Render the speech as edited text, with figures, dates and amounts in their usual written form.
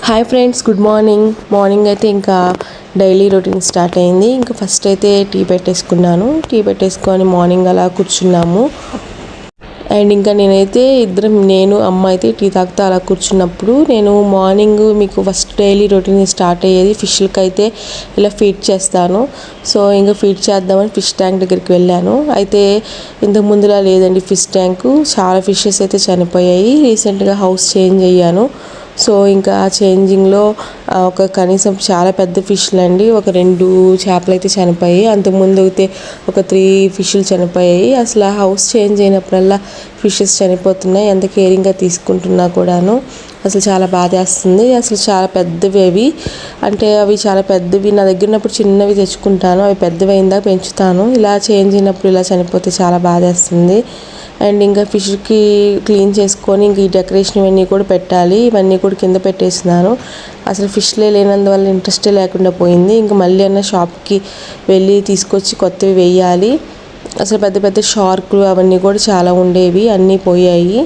Hi friends, good morning అయితే ఇంకా daily routine start అయింది. ఇంకా ఫస్ట్ అయితే టీ పెట్టేసుకొని మార్నింగ్ అలా కూర్చున్నాము. అండ్ ఇంకా నేను అమ్మ అయితే టీ తాగుతూ అలా కూర్చున్నప్పుడు నేను మార్నింగ్ మీకు ఫస్ట్ డైలీ రొటీన్ స్టార్ట్ అయ్యేది ఫిష్లకి అయితే ఇలా ఫీడ్ చేస్తాను. సో ఇంకా ఫీడ్ చేద్దామని ఫిష్ ట్యాంక్ దగ్గరికి వెళ్ళాను. అయితే ఇంతకు ముందులా లేదండి ఫిష్ ట్యాంకు, చాలా ఫిషెస్ అయితే చనిపోయాయి. రీసెంట్గా హౌస్ చేంజ్ అయ్యాను. సో ఇంకా ఆ చేంజింగ్లో కనీసం చాలా పెద్ద ఫిష్లు అండి, ఒక 2 చేపలు అయితే చనిపోయాయి. అంతకుముందు అయితే ఒక 3 ఫిష్లు చనిపోయాయి. అసలు హౌస్ చేంజ్ అయినప్పుడల్లా ఫిషెస్ చనిపోతున్నాయి. ఎంత కేరింగ్గా తీసుకుంటున్నా కూడాను అసలు చాలా బాధేస్తుంది. అసలు చాలా పెద్దవి అవి, అంటే అవి చాలా పెద్దవి. నా దగ్గర ఉన్నప్పుడు చిన్నవి తెచ్చుకుంటాను, అవి పెద్దవి అయిందాక పెంచుతాను. ఇలా చేంజ్ అయినప్పుడు ఇలా చనిపోతే చాలా బాధేస్తుంది. అండ్ ఇంకా ఫిష్కి క్లీన్ చేసుకొని ఇంక ఈ డెకరేషన్ ఇవన్నీ కూడా పెట్టాలి. ఇవన్నీ కూడా కింద పెట్టేస్తున్నాను. అసలు ఫిష్లే లేనందువల్ల ఇంట్రెస్టే లేకుండా పోయింది. ఇంకా మళ్ళీ అన్న షాప్కి వెళ్ళి తీసుకొచ్చి కొత్తవి వేయాలి. అసలు పెద్ద పెద్ద షార్కులు అవన్నీ కూడా చాలా ఉండేవి, అన్నీ పోయాయి.